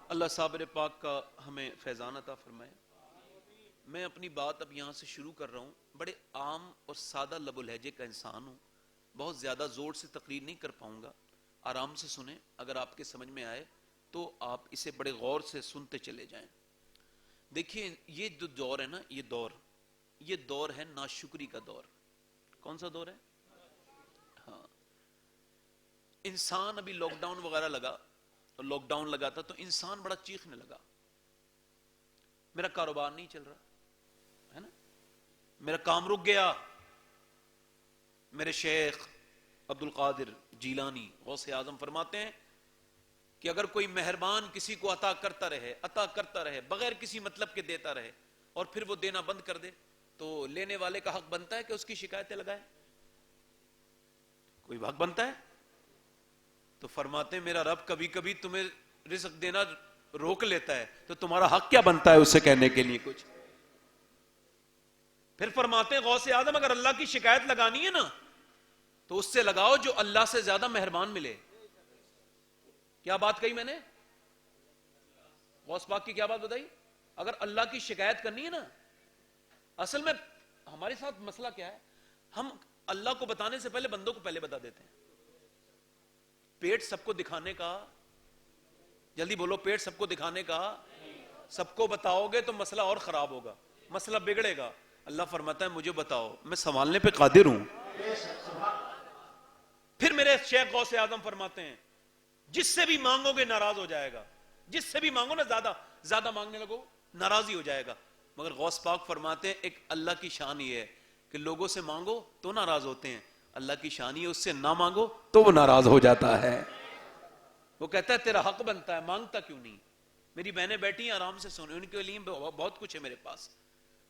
اللہ صابر پاک کا ہمیں فیضان عطا فرمائے. میں اپنی بات اب یہاں سے شروع کر رہا ہوں. بڑے عام اور سادہ لب و لہجے کا انسان ہوں, بہت زیادہ زور سے تقریر نہیں کر پاؤں گا. آرام سے سنیں, اگر آپ کے سمجھ میں آئے تو آپ اسے بڑے غور سے سنتے چلے جائیں. دیکھیے یہ جو دور ہے نا, یہ دور ہے ناشکری کا دور. کون سا دور ہے؟ ہاں, انسان ابھی لاک ڈاؤن وغیرہ لگا تھا تو انسان بڑا چیخنے لگا, میرا کاروبار نہیں چل رہا ہے نا, میرا کام رک گیا. میرے شیخ عبد القادر جیلانی غوث اعظم فرماتے ہیں کہ اگر کوئی مہربان کسی کو عطا کرتا رہے بغیر کسی مطلب کے دیتا رہے اور پھر وہ دینا بند کر دے تو لینے والے کا حق بنتا ہے کہ اس کی شکایتیں لگائے؟ کوئی حق بنتا ہے؟ تو فرماتے ہیں میرا رب کبھی کبھی تمہیں رزق دینا روک لیتا ہے تو تمہارا حق کیا بنتا ہے اسے کہنے کے لیے کچھ. پھر فرماتے ہیں غوث اعظم اگر اللہ کی شکایت لگانی ہے نا تو اس سے لگاؤ جو اللہ سے زیادہ مہربان ملے. کیا بات کہی میں نے؟ غوث پاک کی کیا بات بتائی؟ اگر اللہ کی شکایت کرنی ہے نا, اصل میں ہمارے ساتھ مسئلہ کیا ہے, ہم اللہ کو بتانے سے پہلے بندوں کو پہلے بتا دیتے ہیں. پیٹ سب کو دکھانے کا, جلدی بولو, پیٹ سب کو دکھانے کا, سب کو بتاؤ گے تو مسئلہ اور خراب ہوگا, مسئلہ بگڑے گا. اللہ فرماتا ہے مجھے بتاؤ, میں سنبھالنے پہ قادر ہوں. پھر میرے شیخ غوث اعظم فرماتے ہیں جس سے بھی مانگو گے ناراض ہو جائے گا, جس سے بھی مانگو نا زیادہ مانگنے لگو ناراضی ہو جائے گا. مگر غوث پاک فرماتے ہیں ایک اللہ کی شان یہ ہے کہ لوگوں سے مانگو تو ناراض ہوتے ہیں, اللہ کی شان یہ اس سے نہ مانگو تو وہ ناراض ہو جاتا ہے. وہ کہتا ہے تیرا حق بنتا ہے, مانگتا کیوں نہیں؟ میری بہنیں بیٹھی ہیں آرام سے سنیں, ان کے لیے بہت کچھ ہے میرے پاس.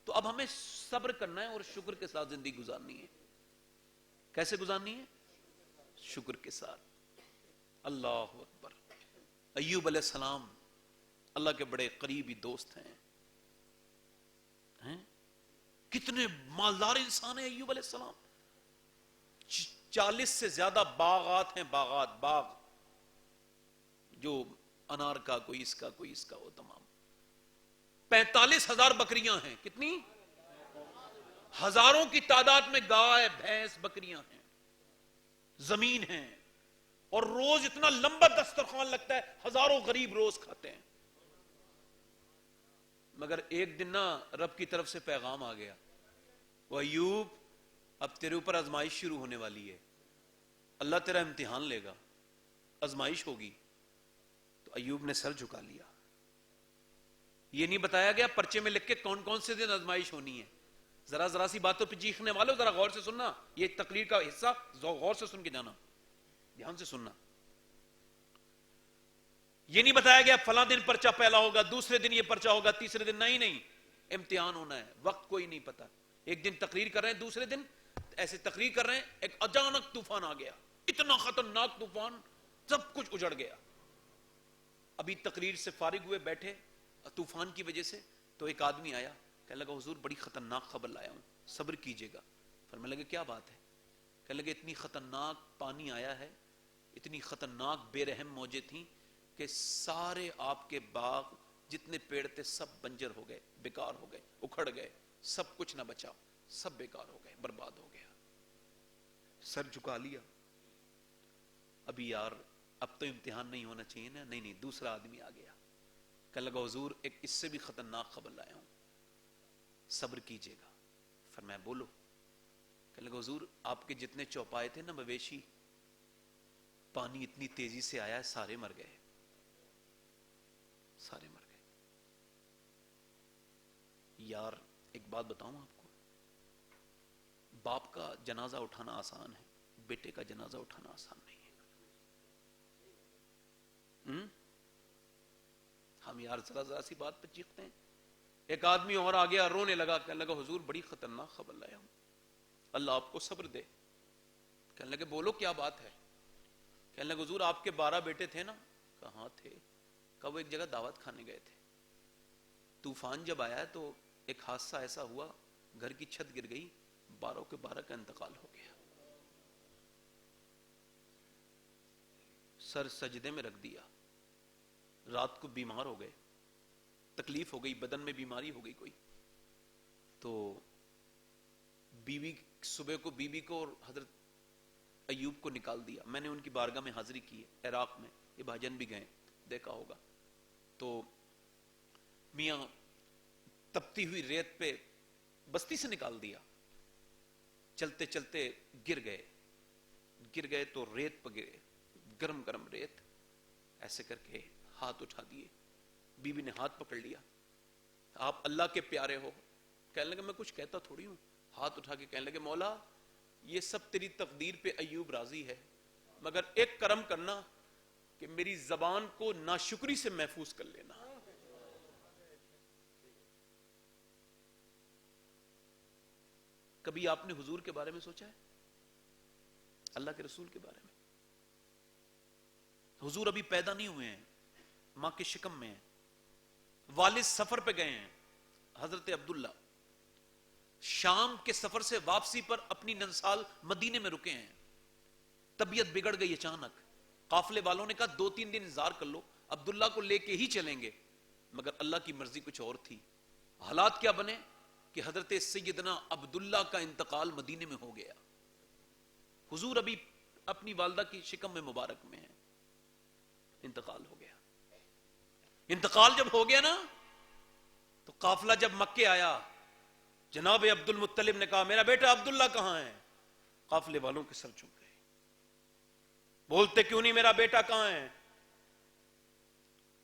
تو اب ہمیں صبر کرنا ہے اور شکر کے ساتھ زندگی گزارنی ہے. کیسے گزارنی ہے؟ شکر کے ساتھ. اللہ اکبر. ایوب علیہ السلام اللہ کے بڑے قریبی دوست ہیں. کتنے مالدار انسان ہیں ایوب علیہ السلام. 40 سے زیادہ باغات ہیں, باغ جو انار کا, کوئی اس کا کوئی اس کا, وہ تمام. 45,000 بکریاں ہیں. کتنی؟ ہزاروں کی تعداد میں گائے بھینس بکریاں ہیں, زمین ہیں, اور روز اتنا لمبا دسترخوان لگتا ہے, ہزاروں غریب روز کھاتے ہیں. مگر ایک دن نا رب کی طرف سے پیغام آ گیا, وہ ایوب اب تیرے اوپر آزمائش شروع ہونے والی ہے, اللہ تیرا امتحان لے گا, آزمائش ہوگی. تو ایوب نے سر جھکا لیا. یہ نہیں بتایا گیا پرچے میں لکھ کے کون کون سے دن آزمائش ہونی ہے. ذرا سی باتوں پہ چیخنے والوں ذرا غور سے سننا, یہ تقریر کا حصہ غور سے سن کے جانا, دھیان سے سننا. یہ نہیں بتایا گیا فلاں دن پرچہ پہلا ہوگا, دوسرے دن یہ پرچہ ہوگا, تیسرے دن نہیں, امتحان ہونا ہے. وقت کوئی نہیں پتا. ایک دن تقریر کر رہے ہیں, دوسرے دن ایسے تقریر کر رہے ہیں, ایک اچانک طوفان آ گیا, اتنا خطرناک طوفان, سب کچھ اجڑ گیا. ابھی تقریر سے فارغ ہوئے بیٹھے طوفان کی وجہ سے, تو ایک آدمی آیا, کہنے لگا حضور بڑی خطرناک خبر لایا ہوں, صبر کیجیے گا. فرمانے لگے کیا بات ہے؟ کہنے لگے اتنی خطرناک پانی آیا ہے, اتنی خطرناک بے رحم موجیں تھیں کہ سارے آپ کے باغ جتنے پیڑ تھے سب بنجر ہو گئے, بیکار ہو گئے, اکھڑ گئے, سب کچھ نہ بچا, سب بیکار ہو گئے, برباد ہو گیا. سر جھکا لیا. ابھی یار اب تو امتحان نہیں ہونا چاہیے نا. نہیں, دوسرا آدمی آ گیا, کہنے لگا حضور ایک اس سے بھی خطرناک خبر لایا ہوں, صبر کیجیے گا. فرمایا بولو. کہنے لگا حضور آپ کے جتنے چوپائے تھے نا مویشی, پانی اتنی تیزی سے آیا ہے سارے مر گئے, سارے مر گئے. یار ایک بات بتاؤں آپ کو, باپ کا جنازہ اٹھانا آسان ہے, بیٹے کا جنازہ اٹھانا آسان نہیں ہے. ہم یار ذرا سی بات پہ چیختے ہیں. ایک آدمی اور آ گیا, رونے لگا, کہنے لگا حضور بڑی خطرناک خبر لایا ہوں, اللہ آپ کو صبر دے. کہنے لگے بولو کیا بات ہے؟ کہنے لگے حضور آپ کے 12 بیٹے تھے نا؟ کہاں تھے؟ کہا وہ ایک جگہ دعوت کھانے گئے تھے, طوفان جب آیا تو ایک حادثہ ایسا ہوا, گھر کی چھت گر گئی, 12 کے 12 کا انتقال ہو گیا. سر سجدے میں رکھ دیا, رات کو بیمار ہو گئے, تکلیف ہو گئی, بدن میں بیماری ہو گئی کوئی, تو بیوی صبح کو بیوی کو اور حضرت ایوب کو نکال دیا. میں نے ان کی بارگاہ میں حاضری کی ہے عراق میں, یہ بھاجن بھی گئے, دیکھا ہوگا. تو میاں تپتی ہوئی ریت پہ بستی سے نکال دیا, چلتے چلتے گر گئے تو ریت پہ گرے, گرم گرم ریت, ایسے کر کے ہاتھ اٹھا دیے. بیوی نے ہاتھ پکڑ لیا, آپ اللہ کے پیارے ہو. کہنے لگے میں کچھ کہتا تھوڑی ہوں. ہاتھ اٹھا کے کہنے لگے مولا یہ سب تیری تقدیر پہ ایوب راضی ہے, مگر ایک کرم کرنا کہ میری زبان کو ناشکری سے محفوظ کر لینا. کبھی آپ نے حضور کے بارے میں سوچا ہے, اللہ کے رسول کے بارے میں؟ حضور ابھی پیدا نہیں ہوئے ہیں, ماں کے شکم میں ہیں, والد سفر پہ گئے ہیں. حضرت عبداللہ شام کے سفر سے واپسی پر اپنی ننسال مدینے میں رکے ہیں. طبیعت بگڑ گئی اچانک. قافلے والوں نے کہا 2-3 دن انتظار کر لو, عبداللہ کو لے کے ہی چلیں گے. مگر اللہ کی مرضی کچھ اور تھی. حالات کیا بنے کہ حضرت سیدنا عبداللہ کا انتقال مدینے میں ہو گیا. حضور ابھی اپنی والدہ کی شکم میں مبارک میں ہیں, انتقال ہو گیا. انتقال جب ہو گیا نا تو قافلہ جب مکے آیا, جناب عبد المطلب نے کہا میرا بیٹا عبداللہ کہاں ہے؟ قافلے والوں کے سر جھک گئے, بولتے کیوں نہیں میرا بیٹا کہاں ہے؟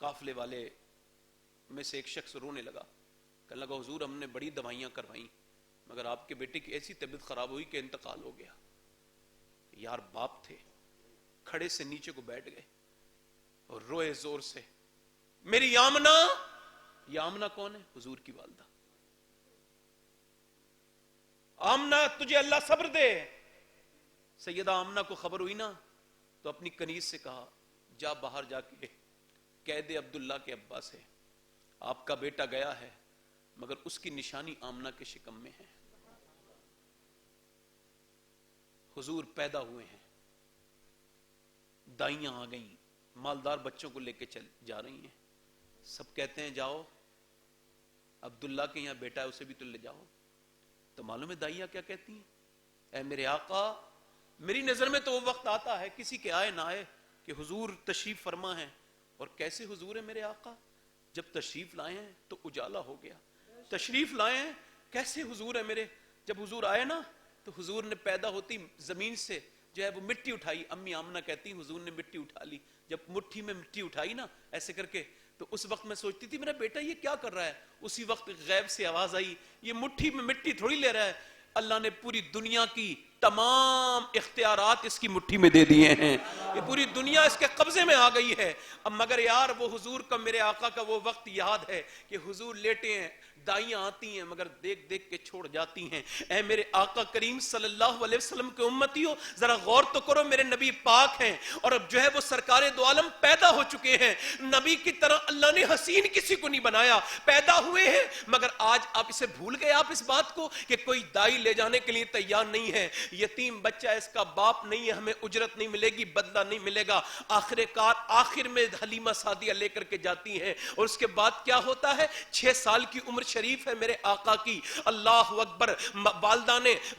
قافلے والے میں سے ایک شخص رونے لگا, کہنے لگا حضور ہم نے بڑی دوائیاں کروائیں مگر آپ کے بیٹے کی ایسی طبیعت خراب ہوئی کہ انتقال ہو گیا. یار باپ تھے, کھڑے سے نیچے کو بیٹھ گئے اور روئے زور سے, میری آمنہ. یہ آمنہ کون ہے؟ حضور کی والدہ. آمنہ تجھے اللہ صبر دے. سیدہ آمنہ کو خبر ہوئی نا تو اپنی کنیز سے کہا جا باہر جا کے کہہ دے عبداللہ کے ابا سے آپ کا بیٹا گیا ہے مگر اس کی نشانی آمنہ کے شکم میں ہے. حضور پیدا ہوئے ہیں, دائیاں آ گئیں, مالدار بچوں کو لے کے چل جا رہی ہیں. سب کہتے ہیں جاؤ عبداللہ کے یہاں بیٹا ہے اسے بھی تو لے جاؤ. تو معلوم ہے دائیاں کیا کہتی ہیں؟ اے میرے آقا, میری نظر میں تو وہ وقت آتا ہے کسی کے آئے نہ آئے کہ حضور تشریف فرما ہے, اور کیسے حضور ہے میرے آقا, جب تشریف لائے ہیں تو اجالا ہو گیا. تشریف لائے ہیں کیسے حضور ہے میرے. جب حضور آئے نا تو حضور نے پیدا ہوتی زمین سے جو ہے وہ مٹی اٹھائی. امی آمنہ کہتی حضور نے مٹی اٹھا لی. جب مٹھی میں مٹی اٹھائی نا ایسے کر کے, تو اس وقت میں سوچتی تھی میرا بیٹا یہ کیا کر رہا ہے. اسی وقت غیب سے آواز آئی یہ مٹھی میں مٹی تھوڑی لے رہا ہے, اللہ نے پوری دنیا کی تمام اختیارات اس کی مٹھی میں دے دیے ہیں, یہ پوری دنیا اس کے قبضے میں آ گئی ہے. اب مگر یار وہ حضور کا میرے آقا کا وہ وقت یاد ہے کہ حضور لیٹے ہیں, دائیاں آتی ہیں مگر دیکھ دیکھ کے چھوڑ جاتی ہیں. اے میرے آقا کریم صلی اللہ علیہ وسلم کے امتیوں ذرا غور تو کرو, میرے نبی پاک ہیں اور اب جو ہے وہ سرکار دو عالم پیدا ہو چکے ہیں. نبی کی طرح اللہ نے حسین کسی کو نہیں بنایا, پیدا ہوئے ہیں مگر آج آپ اسے بھول گئے. آپ اس بات کو کہ کوئی دائی لے جانے کے لیے تیار نہیں ہے, یتیم بچہ اس کا باپ نہیں ہے, ہمیں اجرت نہیں ملے گی, بدلہ نہیں ملے گا. آخر کار آخر میں حلیمہ سعدیہ لے کر کے جاتی ہیں اور اس کے بعد کیا ہوتا ہے, 6 سال کی عمر شریف ہے میرے آقا کی. اللہ اکبر.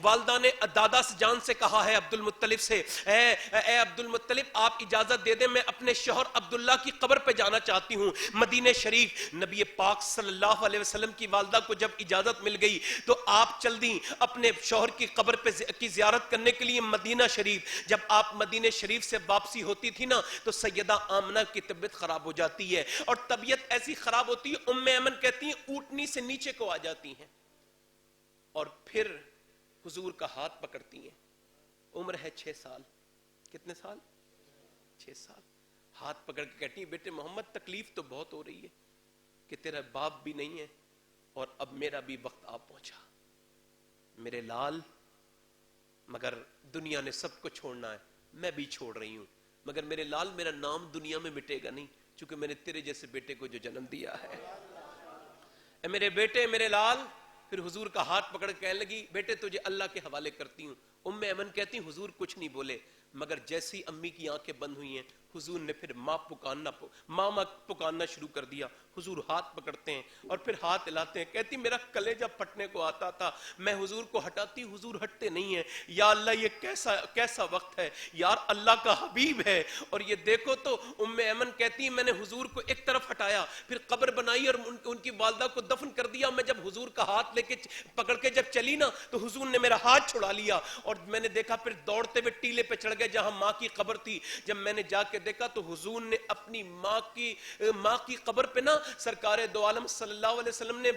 والدہ نے دادا سے جان سے کہا ہے عبد المطلب سے, اے عبد المطلب آپ اجازت دے دیں میں اپنے شوہر عبداللہ کی قبر پہ جانا چاہتی ہوں مدینہ شریف. نبی پاک صلی اللہ علیہ وسلم کی والدہ کو جب اجازت مل گئی تو آپ چل دیں اپنے شوہر کی قبر پہ کی زیارت کرنے کے لیے مدینہ شریف. جب آپ مدینہ شریف سے واپسی ہوتی تھی نا تو سیدہ آمنہ کی طبیعت خراب ہو جاتی ہے, اور طبیعت ایسی خراب ہوتی ہے ام ایمن کہتی ہیں اونٹنی سے نیچے کو آ جاتی ہیں اور پھر حضور کا ہاتھ پکڑتی ہیں. عمر ہے 6 سال. کتنے سال؟ 6 سال. ہاتھ پکڑ کے کہتی ہیں بیٹے محمد تکلیف تو بہت ہو رہی ہے کہ تیرا باپ بھی نہیں ہے اور اب میرا بھی وقت آ پہنچا میرے لال, مگر دنیا نے سب کو چھوڑنا ہے, میں بھی چھوڑ رہی ہوں, مگر میرے لال میرا نام دنیا میں مٹے گا نہیں چونکہ میں نے تیرے جیسے بیٹے کو جو جنم دیا ہے. اے میرے بیٹے میرے لال. پھر حضور کا ہاتھ پکڑ کے کہنے لگی بیٹے تجھے اللہ کے حوالے کرتی ہوں. ام ایمن کہتی حضور کچھ نہیں بولے, مگر جیسی امی کی آنکھیں بند ہوئی ہیں حضور نے پھر ماما پکارنا شروع کر دیا. حضور ہاتھ پکڑتے ہیں اور پھر ہاتھ ہلاتے ہیں. کہتی میرا کلیجہ پھٹنے کو آتا تھا, میں حضور کو ہٹاتی, حضور ہٹتے نہیں ہیں. یا اللہ یہ کیسا وقت ہے, یار اللہ کا حبیب ہے. اور یہ دیکھو تو ام ایمن کہتی میں نے حضور کو ایک طرف ہٹایا, پھر قبر بنائی اور ان کی والدہ کو دفن کر دیا. میں جب حضور کا ہاتھ لے کے پکڑ کے جب چلی نا تو حضور نے میرا ہاتھ چھڑا لیا اور میں نے دیکھا پھر دوڑتے ہوئے ٹیلے پہ چڑھ گئے جہاں ماں کی قبر تھی. جب میں نے جا کے دیکھا تو حضور نے اپنی ماں کی قبر پہ نا سرکار دو عالم صلی اللہ علیہ وسلم نے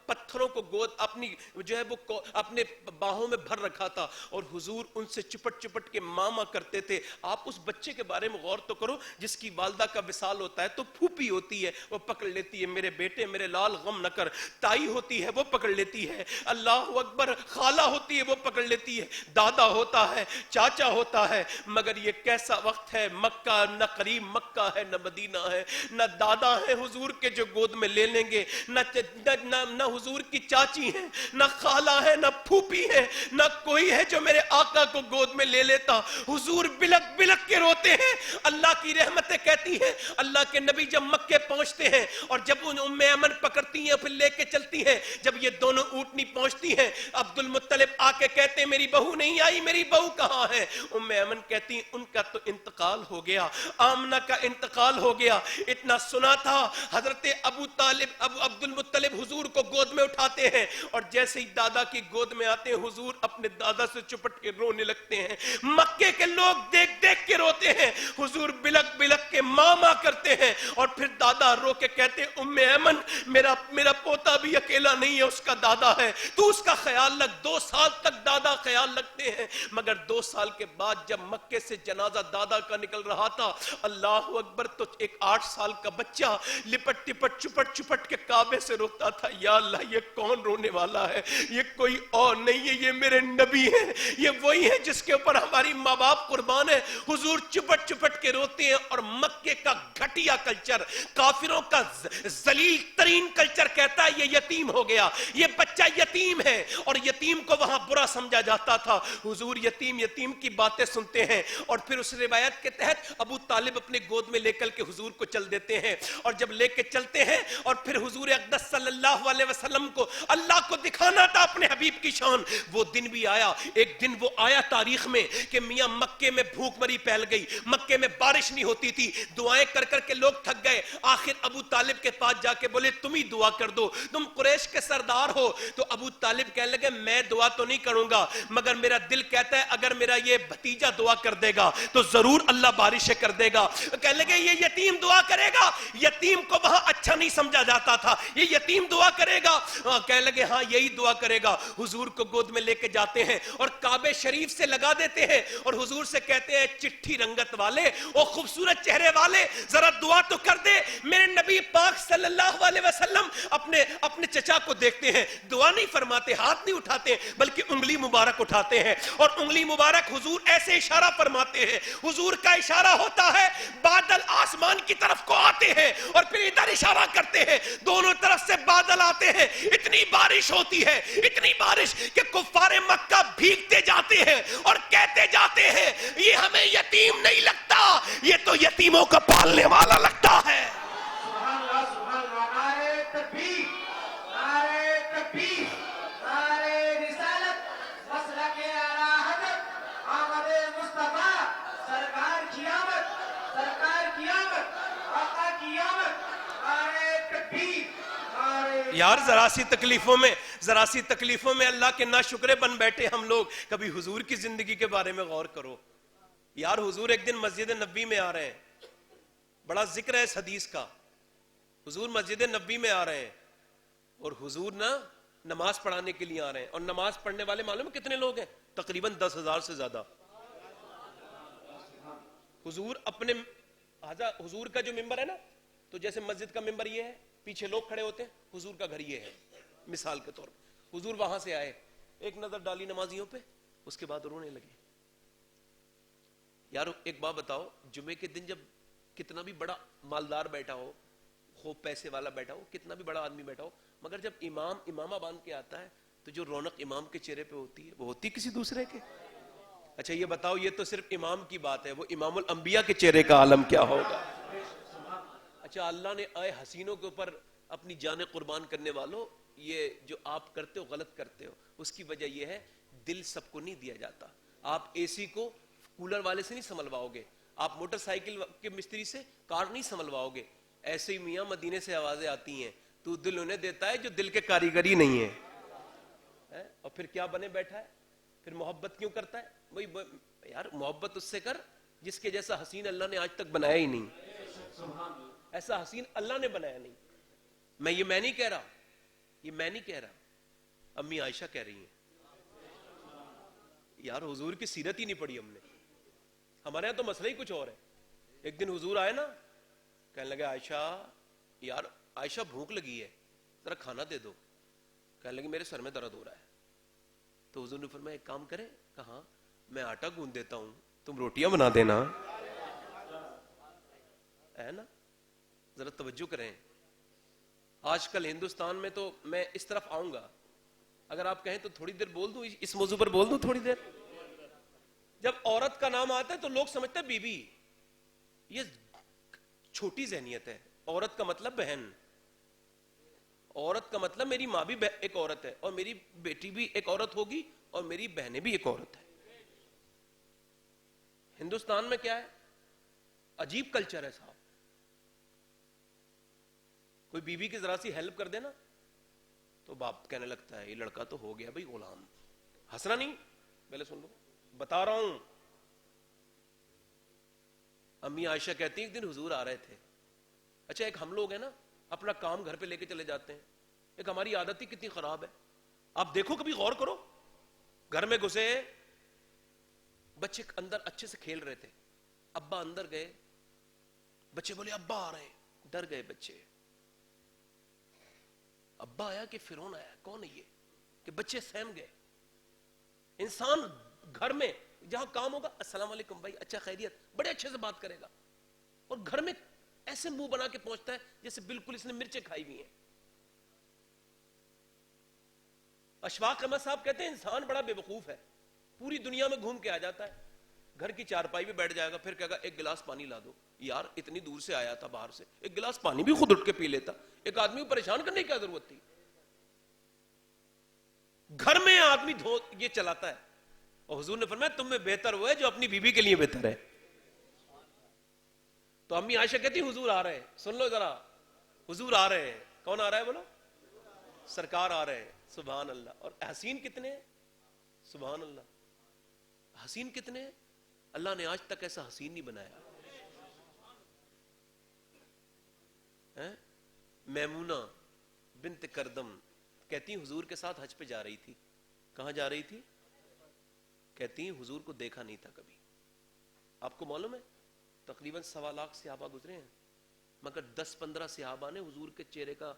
پتھروں کو گود اپنی جو ہے وہ اپنے باہوں میں بھر رکھا تھا اور حضور ان سے چپٹ کے ماما کرتے تھے. آپ اس بچے کے بارے میں غور تو کرو جس کی والدہ کا وصال ہوتا ہے تو پھوپھی ہوتی ہے وہ پکڑ لیتی ہے, میرے بیٹے میرے لال غم نہ کر. تائی ہوتی ہے وہ پکڑ لیتی ہے, اللہ اکبر. خالہ ہوتی ہے وہ پکڑ لیتی ہے, دادا ہوتا ہے, چاچا ہوتا ہے. مگر یہ کیسا وقت ہے, مکہ نہ قریب مکہ ہے نہ مدینہ ہے, نہ دادا ہے حضور کے جو گود میں لے لیں گے, نہ حضور کی چاچی ہیں, نہ خالہ ہے, نہ پھوپھی ہے, نہ کوئی ہے جو میرے آقا کو گود میں لے لیتا. حضور بلک بلک کے روتے ہیں. اللہ کی رحمتیں کہتی ہیں اللہ کے نبی جب مکے پہنچتے ہیں اور جب ان ام ایمن پکڑتی ہیں پھر لے کے چلتی ہیں, جب یہ دونوں اونٹنی پہنچتی ہیں عبد المطلب آ کے کہتے ہیں میری بہو نہیں آئی, میری بہو کہاں ہے؟ ام ایمن کہتی ہیں ان کا تو انتقال ہو گیا, آمنہ کا انتقال ہو گیا. اتنا سنا تھا حضرت ابو طالب عبد المطلب حضور کو گود میں اٹھاتے ہیں اور جیسے ہی دادا کی گود میں آتے ہیں حضور اپنے دادا سے چپٹ کے رونے لگتے ہیں. مکے کے لوگ دیکھ دیکھ کے روتے ہیں, حضور بلک بلک کے ماما کرتے ہیں اور پھر دادا رو کے کہتے ہیں ام ایمن میرا پوتا بھی اکیلا نہیں ہے, اس کا دادا ہے, تو اس کا خیال رکھ. 2 سال تک دادا خیال رکھتے ہیں مگر 2 سال کے بعد جب مکے سے جنازہ دادا کا نکل رہا تھا اللہ اکبر تو ایک 8 سال کا بچہ لپٹ ٹپٹ چپٹ کے کعبے سے روتا تھا, یا اللہ یہ کون رونے والا ہے, یہ کوئی اور نہیں ہے, یہ میرے نبی ہیں, یہ وہی ہیں جس کے اوپر ہماری ماں باپ قربان ہے. حضور چپٹ کے روتے ہیں اور مکے کا گھٹیا کلچر, کافروں کا ذلیل ترین کلچر کہتا ہے یہ یتیم ہو گیا, یہ بچہ یتیم ہے, اور یتیم کو وہاں برا سمجھا جاتا تھا. حضور یتیم کی باتیں سنتے ہیں اور پھر اس روایت کے تحت ابو طالب اپنے گود میں لے کر کے حضور کو چل دیتے ہیں اور جب لے کے چلتے ہیں اور پھر حضور اقدس صلی اللہ علیہ وسلم کو اللہ کو دکھانا تھا اپنے حبیب کی شان. وہ دن بھی آیا, ایک دن وہ آیا تاریخ میں کہ میاں مکے میں بھوک مری پھیل گئی, مکے میں بارش نہیں ہوتی تھی, دعائیں کر کر کے لوگ تھک گئے. آخر ابو طالب کے پاس جا کے بولے تم ہی دعا کر دو, تم قریش کے سردار ہو. تو ابو طالب کہنے لگے میں دعا تو نہیں کروں گا مگر میرا دل کہتا ہے اگر میرا یہ بھتیجا دعا کر دے گا تو ضرور اللہ بارشیں کر دے گا. کہنے لگے یہ یتیم دعا کرے گا, یتیم کو وہاں اچھا نہیں سمجھا جاتا تھا, یہ یتیم دعا کرے گا. کہنے لگے ہاں یہی دعا کرے گا. حضور کو گود میں لے کے جاتے ہیں اور کعبے شریف سے لگا دیتے ہیں اور حضور سے کہتے ہیں چٹھی رنگت والے اور خوبصورت چہرے والے ذرا دعا تو کر دے. میرے نبی پاک صلی اللہ علیہ وسلم اپنے چچا کو دیکھتے ہیں, دعا نہیں فرماتے, ہاتھ نہیں اٹھاتے بلکہ انگلی مبارک اٹھاتے ہیں اور انگلی مبارک حضور ایسے اشارہ فرماتے ہیں. حضور کا اشارہ ہوتا ہے بادل آسمان کی طرف کو آتے ہیں اور پھر ادھر اشارہ کرتے ہیں, دونوں طرف سے بادل آتے ہیں. اتنی بارش ہوتی ہے, اتنی بارش کہ کفار مکہ بھیگتے جاتے ہیں اور کہتے جاتے ہیں یہ ہمیں یتیم نہیں لگتا, یہ تو یتیموں کا پالنے والا لگتا ہے. سبحان اللہ سبحان اللہ. نعرہ تکبیر, نعرہ تکبیر, نعرہ رسالت, مسلک اعلی حضرت احمد مصطفیٰ, سرکار کی آمد, سرکار کی آمد, آقا کی آمد. نعرہ تکبیر, نعرہ یار ذرا سی تکلیفوں میں اللہ کے ناشکرے بن بیٹھے ہم لوگ. کبھی حضور کی زندگی کے بارے میں غور کرو. یار حضور ایک دن مسجد نبی میں آ رہے ہیں, بڑا ذکر ہے اس حدیث کا. حضور مسجد نبی میں آ رہے ہیں اور حضور نماز پڑھانے کے لیے آ رہے ہیں اور نماز پڑھنے والے معلوم کتنے لوگ ہیں؟ تقریباً 10,000 سے زیادہ. حضور اپنے حضور کا جو ممبر ہے نا, تو جیسے مسجد کا ممبر یہ ہے, پیچھے لوگ کھڑے ہوتے ہیں, حضور کا گھر یہ ہے مثال کے طور پر. حضور وہاں سے آئے, ایک نظر ڈالی نمازیوں پہ, اس کے بعد رونے لگے. یار ایک بات بتاؤ, جمعے کے دن جب کتنا بھی بڑا مالدار بیٹھا ہو, خوب پیسے والا بیٹھا ہو, کتنا بھی بڑا آدمی بیٹھا ہو, مگر جب امامہ باندھ کے آتا ہے تو جو رونق امام کے چہرے پہ ہوتی ہے وہ ہوتی کسی دوسرے کے. اچھا یہ بتاؤ، یہ تو صرف امام کی بات ہے، وہ امام الانبیاء کے چہرے کا عالم کیا ہوگا؟ اچھا اللہ نے آئے حسینوں کے اوپر اپنی جانیں قربان کرنے والوں، یہ جو آپ کرتے ہو غلط کرتے ہو. اس کی وجہ یہ ہے دل سب کو نہیں دیا جاتا. آپ اے سی کو کولر والے سے نہیں سنبھلواؤ گے، آپ موٹر سائیکل کے مستری سے کار نہیں سنبھلواؤ گے. ایسے ہی میاں مدینے سے آوازیں آتی ہیں، تو دل انہیں دیتا ہے جو دل کے کاریگری نہیں ہے. اور پھر کیا بنے بیٹھا ہے، پھر محبت کیوں کرتا ہے؟ وہی یار محبت اس سے کر جس کے جیسا حسین اللہ نے آج تک بنایا ہی نہیں. ایسا حسین اللہ نے بنایا نہیں. میں نہیں کہہ رہا، یہ میں نہیں کہہ رہا، امی عائشہ کہہ رہی ہیں. یار حضور کی سیرت ہی نہیں پڑھی ہم نے. ہمارے یہاں تو مسئلہ ہی کچھ اور ہے. ایک دن حضور آئے نا، کہنے لگے عائشہ، یار عائشہ بھوک لگی ہے، ذرا کھانا دے دو. کہنے لگے میرے سر میں درد ہو رہا ہے. تو حضور نے فرمایا ایک کام کرے، کہاں؟ میں آٹا گوندھ دیتا ہوں، تم روٹیاں بنا دینا. ہے نا؟ ذرا توجہ کریں. آج کل ہندوستان میں تو میں اس طرف آؤں گا، اگر آپ کہیں تو تھوڑی دیر بول دوں، اس موضوع پر بول دوں تھوڑی دیر. جب عورت کا نام آتا ہے تو لوگ سمجھتے ہیں بی بی. یہ چھوٹی ذہنیت ہے. عورت کا مطلب بہن، عورت کا مطلب میری ماں بھی ایک عورت ہے، اور میری بیٹی بھی ایک عورت ہوگی، اور میری بہنیں بھی ایک عورت ہے. ہندوستان میں کیا ہے؟ عجیب کلچر ہے صاحب. کوئی بیوی کی ذرا سی ہیلپ کر دینا تو باپ کہنے لگتا ہے یہ لڑکا تو ہو گیا بھائی غلام. ہنسنا نہیں، پہلے سن لو، بتا رہا ہوں. امی عائشہ کہتی ہیں ایک دن حضور آ رہے تھے. اچھا ایک ہم لوگ ہیں نا اپنا کام گھر پہ لے کے چلے جاتے ہیں. ایک ہماری عادت ہی کتنی خراب ہے. آپ دیکھو کبھی غور کرو، گھر میں گھسے، بچے اندر اچھے سے کھیل رہے تھے، ابا اندر گئے، بچے بولے ابا آ رہے ہیں، ڈر گئے بچے. ابا آیا کہ فرعون آیا، کون ہے یہ؟ کہ بچے سہم گئے. انسان گھر میں جہاں کام ہوگا السلام علیکم بھائی، اچھا خیریت، بڑے اچھے سے بات کرے گا، اور گھر میں ایسے منہ بنا کے پہنچتا ہے جیسے بالکل اس نے مرچیں کھائی ہوئی ہیں. اشفاق احمد صاحب کہتے ہیں انسان بڑا بے وقوف ہے، پوری دنیا میں گھوم کے آ جاتا ہے، گھر کی چارپائی پہ بیٹھ جائے گا، پھر کہے گا ایک گلاس پانی لا دو. یار اتنی دور سے آیا تھا باہر سے، ایک گلاس پانی بھی خود اٹھ کے پی لیتا. ایک آدمی کو پریشان کرنے کی کیا ضرورت تھی؟ گھر میں آدمی یہ چلاتا ہے. اور حضور نے فرمایا تم میں بہتر وہ ہے جو اپنی بیوی کے لیے بہتر ہے. تو امی عائشہ کہتی حضور آ رہے ہیں، سن لو ذرا، حضور آ رہے ہیں. کون آ رہا ہے بولو؟ سرکار آ رہے ہیں. سبحان اللہ. اور حسین کتنے ہیں؟ سبحان اللہ. حسین کتنے ہیں؟ اللہ نے آج تک ایسا حسین نہیں بنایا. میمونہ بنت کردم کہتی ہیں حضور کے ساتھ حج پہ جا رہی تھی. کہاں جا رہی تھی؟ کہتی ہیں حضور کو دیکھا نہیں تھا کبھی. آپ کو معلوم ہے تقریباً 1.25 لاکھ صحابہ گزرے ہیں، مگر 10-15 صحابہ نے حضور کے چہرے کا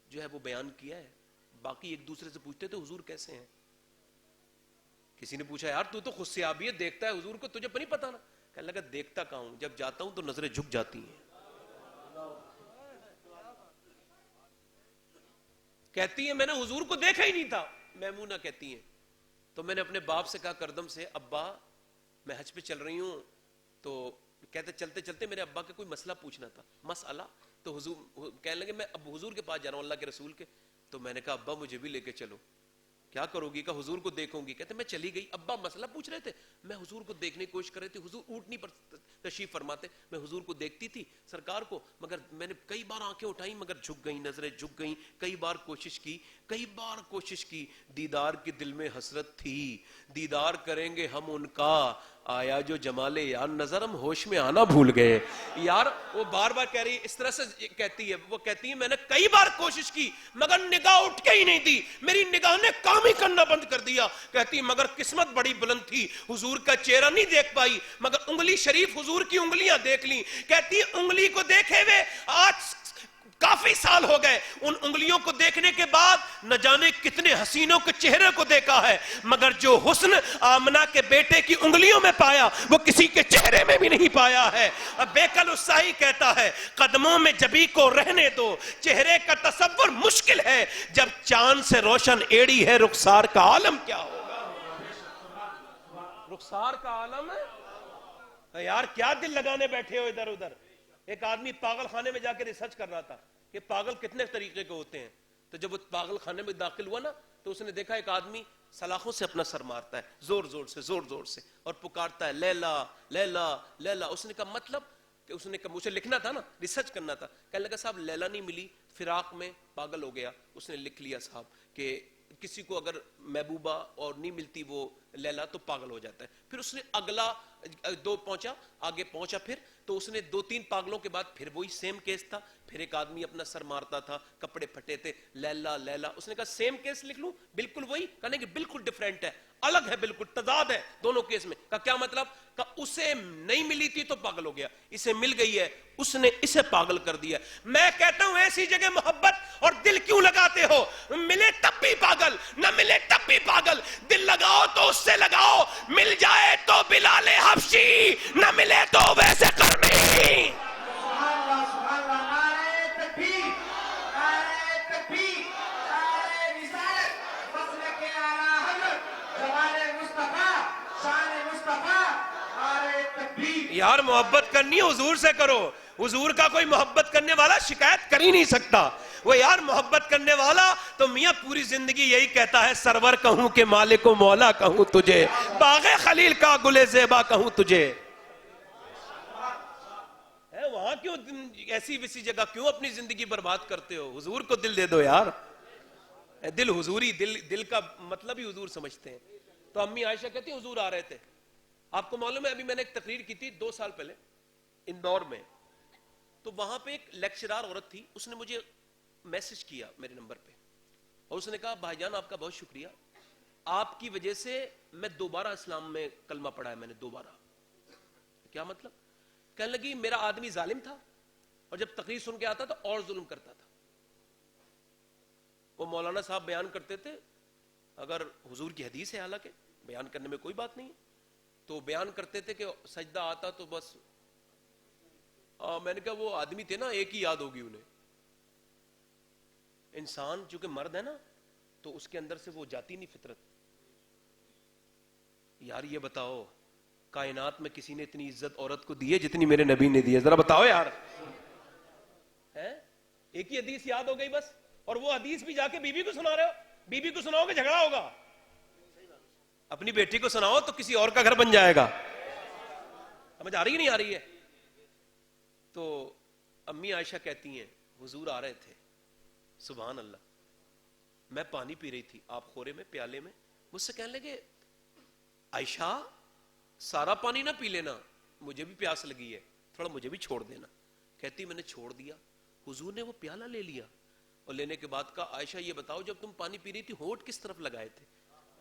جو ہے وہ بیان کیا ہے. باقی ایک دوسرے سے پوچھتے تھے حضور کیسے ہیں. کسی نے پوچھا یار تو خود صحابی ہے، دیکھتا ہے حضور کو، تجھے نہیں پتا نا؟ کہنے لگا دیکھتا کہاں ہوں، جب جاتا ہوں تو نظریں جھک جاتی ہیں. کہتی ہے میں نے حضور کو دیکھا ہی نہیں تھا. میمونہ کہتی ہیں تو میں نے اپنے باپ سے کہا کردم سے، ابا میں حج پہ چل رہی ہوں. تو کہتے چلتے چلتے میرے ابا کا کوئی مسئلہ پوچھنا تھا. مسئلہ؟ تو حضور کہنے لگے میں اب حضور کے پاس جا رہا ہوں، اللہ کے رسول کے. تو میں نے کہا ابا مجھے بھی لے کے چلو. کیا کرو گی؟ کہ حضور کو دیکھوں گی. کہتے میں چلی گئی. ابا مسئلہ پوچھ رہے تھے، میں حضور کو دیکھنے کی کوشش کر رہی تھی. حضور اونٹنی پر تشریف فرماتے، میں حضور کو دیکھتی تھی سرکار کو، مگر میں نے کئی بار آنکھیں اٹھائیں مگر جھک گئیں، نظریں جھک گئیں. کئی بار کوشش کی، دیدار کی دل میں حسرت تھی، دیدار کریں گے ہم ان کا، آیا جو جمال یار نظر ہم ہوش میں آنا بھول گئے. یار وہ بار بار کہہ رہی ہے، اس طرح سے کہتی ہے، وہ کہتی ہے میں نے کئی بار کوشش کی مگر نگاہ اٹھ کے ہی نہیں دی، میری نگاہ نے کام ہی کرنا بند کر دیا. کہتی مگر قسمت بڑی بلند تھی، حضور کا چہرہ نہیں دیکھ پائی مگر انگلی شریف حضور کی انگلیاں دیکھ لی. کہتی انگلی کو دیکھے ہوئے آج کافی سال ہو گئے، ان انگلیوں کو دیکھنے کے بعد نہ جانے کتنے حسینوں کے چہرے کو دیکھا ہے، مگر جو حسن آمنہ کے بیٹے کی انگلیوں میں پایا وہ کسی کے چہرے میں بھی نہیں پایا ہے. بیکل السائی کہتا ہے قدموں میں جبی کو رہنے دو، چہرے کا تصور مشکل ہے، جب چاند سے روشن ایڑی ہے رخسار کا عالم کیا ہوگا. رخسار کا عالم ہے. یار کیا دل لگانے بیٹھے ہو ادھر ادھر. ایک آدمی پاگل خانے میں جا کے ریسرچ کر رہا تھا کہ پاگل کتنے طریقے کے ہوتے ہیں. تو جب وہ پاگل خانے میں داخل ہوا نا تو اس نے دیکھا ایک آدمی سلاخوں سے اپنا سر مارتا ہے زور زور سے اور پکارتا ہے لیلا لیلا لیلا. اس نے کہا مطلب کہ اس نے کہا مجھے لکھنا تھا نا, ریسرچ کرنا تھا. کہنے لگا صاحب لیلا نہیں ملی, فراق میں پاگل ہو گیا. اس نے لکھ لیا صاحب کہ کسی کو اگر محبوبہ اور نہیں ملتی وہ لیلا تو پاگل ہو جاتا ہے. پھر اس نے اگلا آگے پہنچا پھر تو اس نے 2-3 پاگلوں کے بعد پھر وہی سیم کیس تھا. پھر ایک آدمی اپنا سر مارتا تھا, کپڑے پھٹے تھے, لیلا لیلا. اس نے کہا سیم کیس لکھ لوں, بالکل وہی. کہنے کہ بالکل ڈیفرنٹ ہے, الگ ہے, بالکل تضاد ہے دونوں کیس میں. کہا کیا مطلب؟ کہا اسے نہیں ملی تھی تو پاگل ہو گیا, اسے مل گئی ہے اس نے اسے پاگل کر دیا. میں کہتا ہوں ایسی جگہ محبت اور دل کیوں لگاتے ہو؟ ملے تب بھی پاگل, نہ ملے تب بھی پاگل. دل لگاؤ تو اس سے لگاؤ, مل جائے تو بلال حبشی, نہ ملے تو ویسے کرنی. سبحان اللہ, نعرہ تکبیر, نعرہ تکبیر, نعرہ رسالت, مسلک اعلیٰ حضرت, جمال مصطفیٰ, شان مصطفیٰ, نعرہ تکبیر. یار محبت کرنی ہے حضور سے کرو. حضور کا کوئی محبت کرنے والا شکایت کر ہی نہیں سکتا. وہ یار محبت کرنے والا تو میاں پوری زندگی یہی کہتا ہے سرور کہوں کہ مالک و مولا کہوں تجھے, باغ خلیل کا گل زیبا کہوں تجھے. وہاں کیوں ایسی ویسی جگہ کیوں اپنی زندگی برباد کرتے ہو؟ حضور کو دل دے دو یار. دل حضوری, دل کا مطلب ہی حضور سمجھتے ہیں. تو امی عائشہ کہتی ہیں حضور آ رہے تھے. آپ کو معلوم ہے ابھی میں نے ایک تقریر کی تھی 2 سال پہلے اندور میں, تو وہاں پہ ایک لیکچرار عورت تھی, اس نے مجھے میسج کیا میرے نمبر پہ اور اس نے کہا بھائی جان آپ کا بہت شکریہ, آپ کی وجہ سے میں دوبارہ اسلام میں کلمہ پڑھا ہے میں نے دوبارہ. کیا مطلب؟ کہنے لگی میرا آدمی ظالم تھا اور جب تقریر سن کے آتا تھا اور ظلم کرتا تھا. وہ مولانا صاحب بیان کرتے تھے, اگر حضور کی حدیث ہے حالانکہ بیان کرنے میں کوئی بات نہیں, تو بیان کرتے تھے کہ سجدہ آتا تو بس میں نے کہا وہ آدمی تھے نا ایک ہی یاد ہوگی انہیں. انسان چونکہ مرد ہے نا تو اس کے اندر سے وہ جاتی نہیں فطرت. یار یہ بتاؤ کائنات میں کسی نے اتنی عزت عورت کو دی ہے جتنی میرے نبی نے دی ہے؟ ذرا بتاؤ یار. ایک ہی حدیث یاد ہو گئی بس, اور وہ حدیث بھی جا کے بیوی کو سنا رہے ہو. بیوی کو سناؤ گے جھگڑا ہوگا, اپنی بیٹی کو سناؤ تو کسی اور کا گھر بن جائے گا. سمجھ آ رہی نہیں آ رہی ہے؟ تو امی عائشہ کہتی ہیں حضور آ رہے تھے, سبحان اللہ, میں پانی پی رہی تھی آپ خورے میں پیالے میں, مجھ سے کہنے لگے عائشہ سارا پانی نہ پی لینا, مجھے بھی پیاس لگی ہے, تھوڑا مجھے بھی چھوڑ دینا. کہتی میں نے چھوڑ دیا. حضور نے وہ پیالہ لے لیا اور لینے کے بعد کہا عائشہ یہ بتاؤ جب تم پانی پی رہی تھی ہونٹ کس طرف لگائے تھے؟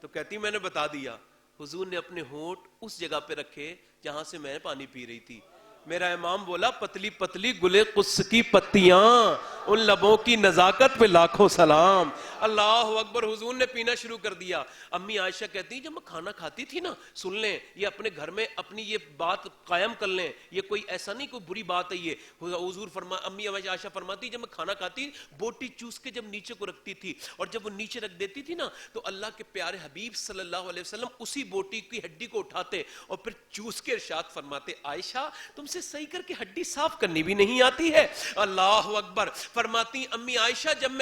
تو کہتی میں نے بتا دیا, حضور نے اپنے ہونٹ اس جگہ پہ رکھے جہاں سے میں پانی پی رہی تھی. میرا امام بولا پتلی پتلی گلے قدس کی پتیاں, ان لبوں کی نزاکت پہ لاکھوں سلام. اللہ اکبر, حضور نے پینا شروع کر دیا. امی عائشہ کہتی ہیں جب میں کھانا کھاتی تھی نا, سن لیں یہ اپنے گھر میں اپنی یہ بات قائم کر لیں, یہ کوئی ایسا نہیں کوئی بری بات ہے یہ. حضور امی عائشہ فرماتی جب میں کھانا کھاتی بوٹی چوس کے جب نیچے کو رکھتی تھی اور جب وہ نیچے رکھ دیتی تھی نا تو اللہ کے پیارے حبیب صلی اللہ علیہ وسلم اسی بوٹی کی ہڈی کو اٹھاتے اور پھر چوس کے ارشاد فرماتے عائشہ تم سے صحیح کر کے ہڈی صاف کرنی بھی نہیں آتی ہے. اللہ اکبر. فرماتی امی عائشہ جب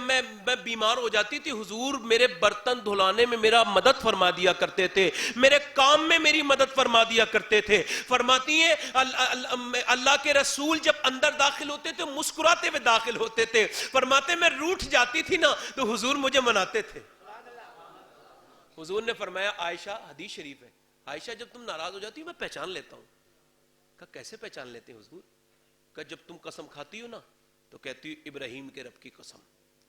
میں بیمار ہو جاتی تھی حضور میرے برتن دھلانے میں میرا مدد فرما دیا کرتے تھے, میرے کام میں میری مدد فرما دیا کرتے تھے. فرماتی ہیں اللہ کے رسول جب اندر داخل ہوتے تھے مسکراتے ہوئے داخل ہوتے تھے. فرماتے میں روٹھ جاتی تھی نا تو حضور مجھے مناتے تھے. حضور نے فرمایا عائشہ, حدیث شریف ہے, عائشہ جب تم ناراض ہو جاتی ہو میں پہچان لیتا ہوں. کہا کیسے پہچان لیتے ہیں حضور؟ کہا جب تم قسم کھاتی ہو نا تو کہتی ہو ابراہیم کے رب کی قسم,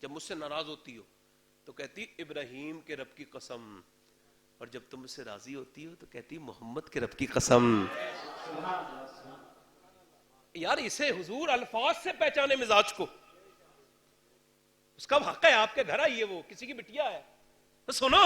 جب مجھ سے ناراض ہوتی ہو تو کہتی ابراہیم کے رب کی قسم, اور جب تم مجھ سے راضی ہوتی ہو تو کہتی محمد کے رب کی قسم. یار اسے حضور الفاظ سے پہچانے مزاج کو, اس کا حق ہے. آپ کے گھر آئیے, وہ کسی کی بٹیا ہے تو سنو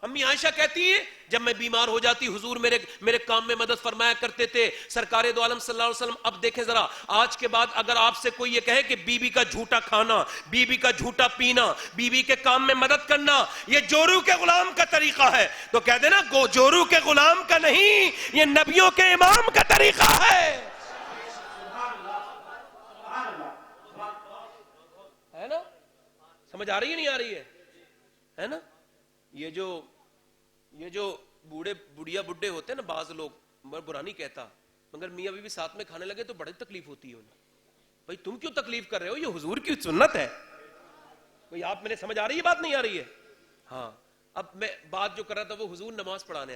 امی عائشہ کہتی ہے جب میں بیمار ہو جاتی حضور میرے کام میں مدد فرمایا کرتے تھے سرکار دو عالم صلی اللہ علیہ وسلم. اب دیکھیں ذرا آج کے بعد اگر آپ سے کوئی یہ کہے کہ بی بی کا جھوٹا کھانا, بی بی کا جھوٹا پینا, بی بی کے کام میں مدد کرنا یہ جورو کے غلام کا طریقہ ہے, تو کہہ دینا جورو کے غلام کا نہیں, یہ نبیوں کے امام کا طریقہ ہے. ہے نا, سمجھ آ رہی ہے نہیں آ رہی ہے نا. یہ جو بوڑھے بڑھیا بڈھے ہوتے ہیں نا, بعض لوگ, میں برا نہیں کہتا, مگر میاں بیوی ساتھ میں کھانے لگے تو بڑی تکلیف ہوتی ہے انہیں. بھائی تم کیوں تکلیف کر رہے ہو, یہ حضور کی سنت ہے. بھئی آپ میرے سمجھ آ رہی ہے بات نہیں آ رہی ہے؟ ہاں اب میں بات جو کر رہا تھا وہ حضور نماز پڑھانے